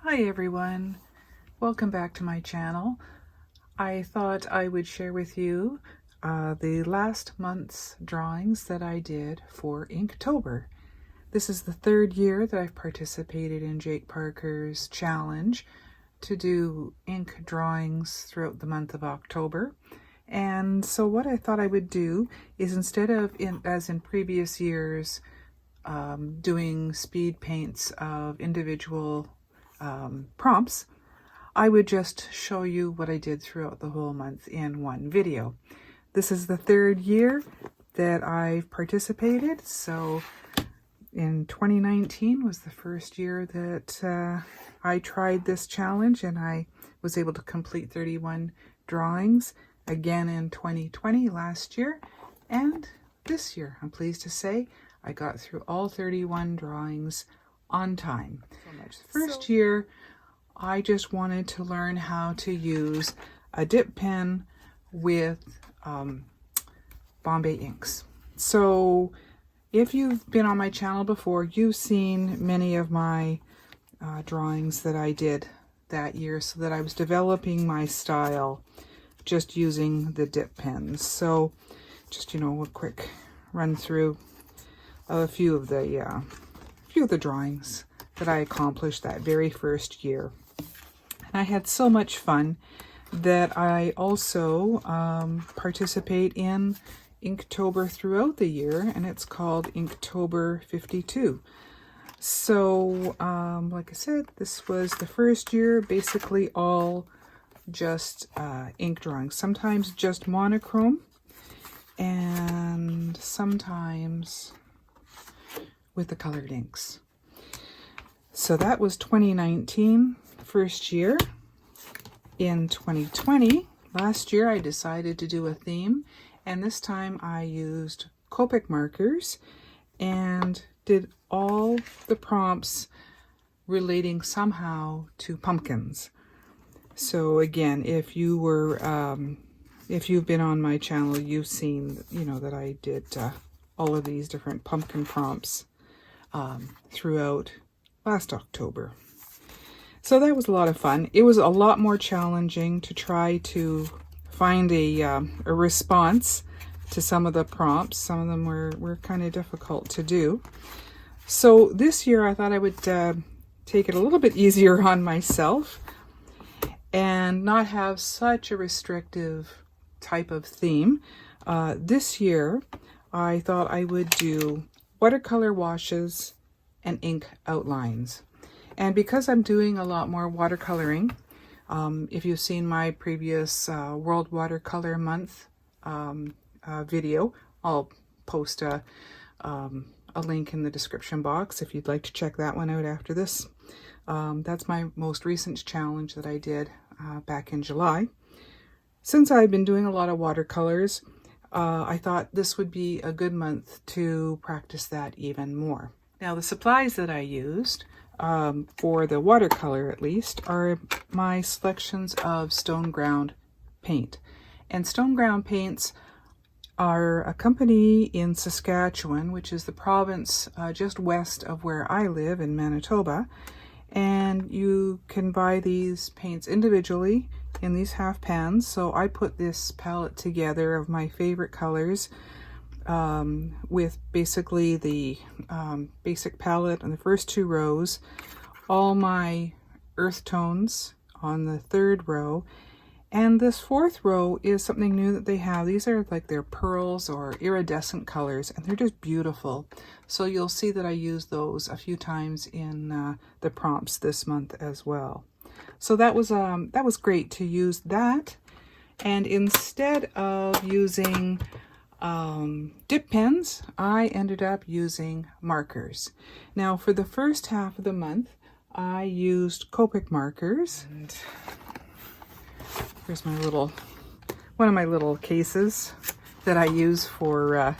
Hi everyone, welcome back to my channel. I thought I would share with you the last month's drawings that I did for Inktober. This is the third year that I've participated in Jake Parker's challenge to do ink drawings throughout the month of October. And so what I thought I would do is, instead of, as in previous years, doing speed paints of individual prompts, I would just show you what I did throughout the whole month in one video. This is the third year that I've participated, so in 2019 was the first year that I tried this challenge, and I was able to complete 31 drawings again in 2020 last year, and this year I'm pleased to say I got through all 31 drawings on time. First year, I just wanted to learn how to use a dip pen with Bombay inks. So if you've been on my channel before, you've seen many of my drawings that I did that year, so that I was developing my style just using the dip pens. So just, you know, a quick run through of a few of the drawings that I accomplished that very first year. And I had so much fun that I also participate in Inktober throughout the year, and it's called Inktober 52. So like I said, this was the first year, basically all just ink drawings, sometimes just monochrome and sometimes with the colored inks. So that was 2019, first year. In 2020, last year, I decided to do a theme, and this time I used Copic Markers and did all the prompts relating somehow to pumpkins. So again, if you were, if you've been on my channel, you've seen, you know, that I did all of these different pumpkin prompts throughout last October. So that was a lot of fun. It was a lot more challenging to try to find a response to some of the prompts. Some of them were kind of difficult to do. So this year I thought I would take it a little bit easier on myself and not have such a restrictive type of theme. This year I thought I would do watercolor washes and ink outlines. And because I'm doing a lot more watercoloring, if you've seen my previous World Watercolour Month video, I'll post a link in the description box if you'd like to check that one out after this. That's my most recent challenge that I did back in July. Since I've been doing a lot of watercolors, I thought this would be a good month to practice that even more. Now, the supplies that I used for the watercolor, at least, are my selections of Stoneground paint. And Stoneground Paints are a company in Saskatchewan, which is the province just west of where I live in Manitoba. And you can buy these paints individually in these half pans. So I put this palette together of my favorite colors with basically the basic palette on the first two rows, all my earth tones on the third row, and this fourth row is something new that they have. These are like their pearls or iridescent colors, and they're just beautiful. So you'll see that I use those a few times in the prompts this month as well. So that was great to use that, and instead of using dip pens, I ended up using markers. Now, for the first half of the month, I used Copic Markers. And here's my one of my little cases that I use for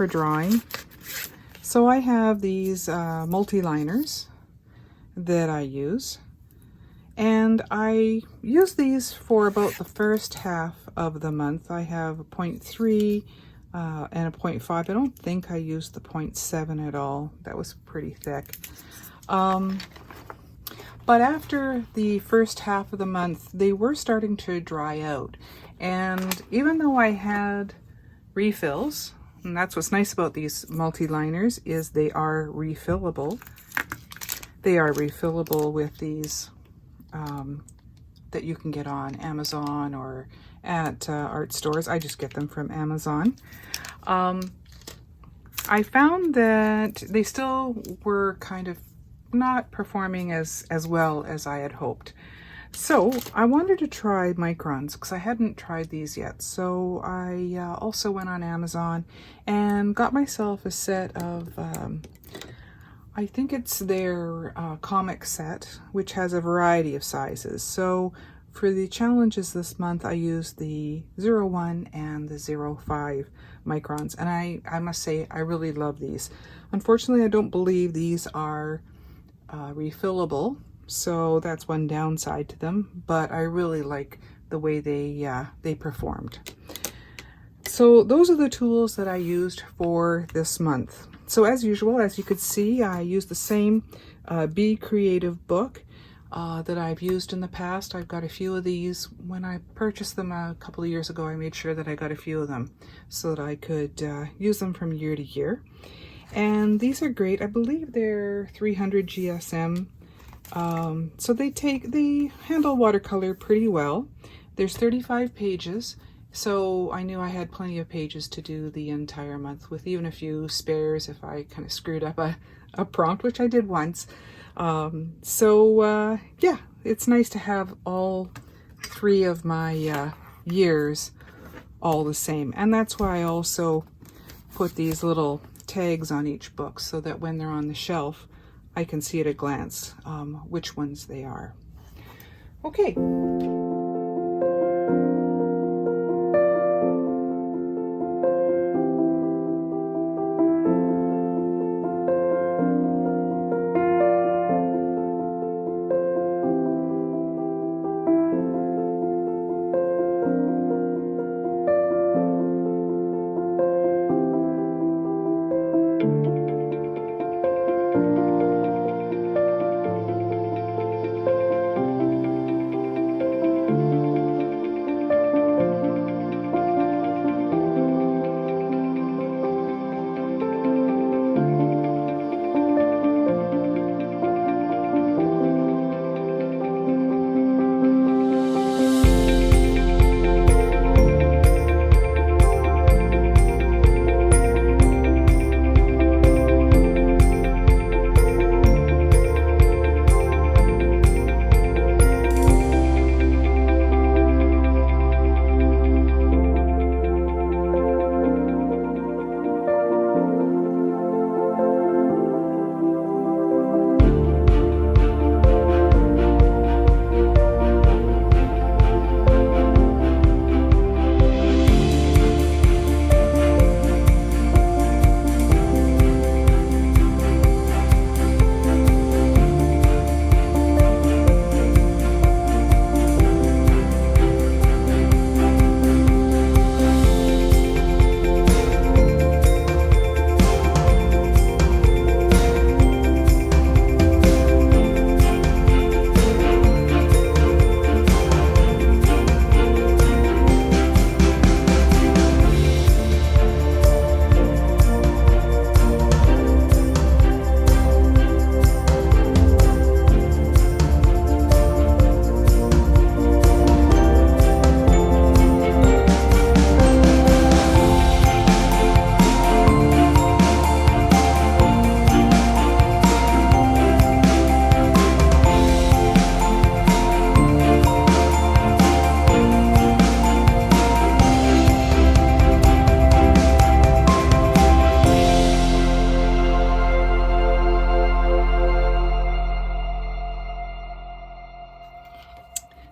drawing. So I have these multi-liners that I use, and I use these for about the first half of the month. I have a 0.3 and a 0.5. I don't think I used the 0.7 at all. That was pretty thick. But after the first half of the month, they were starting to dry out. And even though I had refills, and that's what's nice about these multi-liners, is they are refillable. They are refillable with these that you can get on Amazon or at art stores. I just get them from Amazon. I found that they still were kind of not performing as well as I had hoped. So I wanted to try microns because I hadn't tried these yet. So I also went on Amazon and got myself a set of, I think it's their comic set, which has a variety of sizes. So for the challenges this month, I used the 01 and the 05 microns. And I must say, I really love these. Unfortunately, I don't believe these are refillable. So that's one downside to them, but I really like the way they performed. So those are the tools that I used for this month. So as usual, as you could see, I used the same Be Creative book that I've used in the past. I've got a few of these. When I purchased them a couple of years ago, I made sure that I got a few of them so that I could use them from year to year. And these are great. I believe they're 300 GSM. So they handle watercolor pretty well. There's 35 pages, so I knew I had plenty of pages to do the entire month, with even a few spares if I kind of screwed up a prompt, which I did once. Yeah, it's nice to have all three of my years all the same. And that's why I also put these little tags on each book so that when they're on the shelf, I can see at a glance which ones they are. Okay.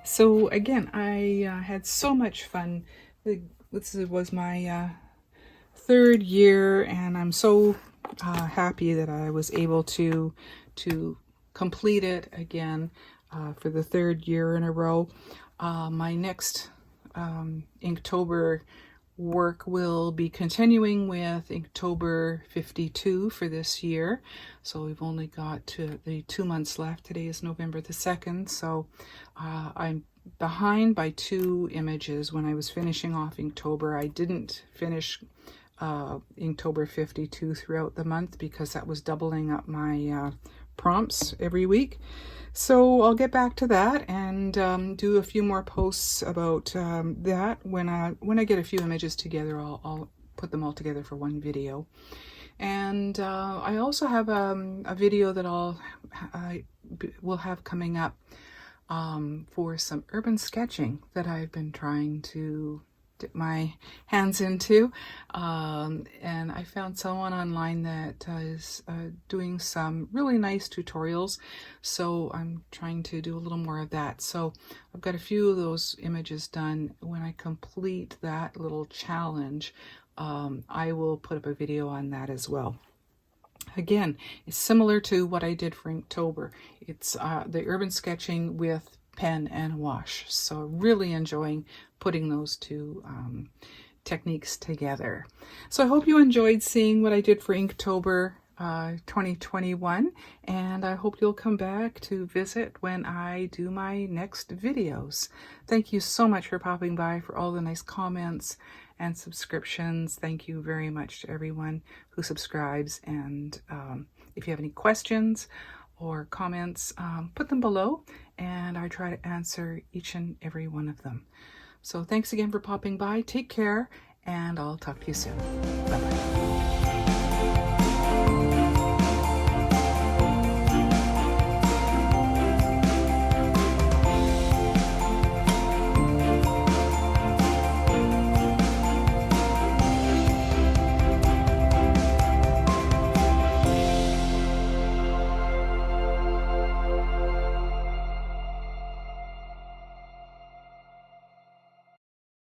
So again, I had so much fun. This was my third year, and I'm so happy that I was able to complete it again for the third year in a row. My next Inktober work will be continuing with Inktober 52 for this year. So we've only got the 2 months left. Today is November the 2nd, so I'm behind by 2 images. When I was finishing off Inktober, I didn't finish Inktober 52 throughout the month because that was doubling up my prompts every week. So I'll get back to that and do a few more posts about that. When I get a few images together, I'll put them all together for one video. And I also have a video that I will have coming up for some urban sketching that I've been trying to dip my hands into, and I found someone online that is doing some really nice tutorials, so I'm trying to do a little more of that. So I've got a few of those images done. When I complete that little challenge, I will put up a video on that as well. Again, it's similar to what I did for Inktober. It's the urban sketching with pen and wash. So really enjoying putting those two techniques together. So I hope you enjoyed seeing what I did for Inktober 2021, and I hope you'll come back to visit when I do my next videos. Thank you so much for popping by, for all the nice comments and subscriptions. Thank you very much to everyone who subscribes, and if you have any questions or comments, put them below and I try to answer each and every one of them. So thanks again for popping by. Take care, and I'll talk to you soon. Bye-bye.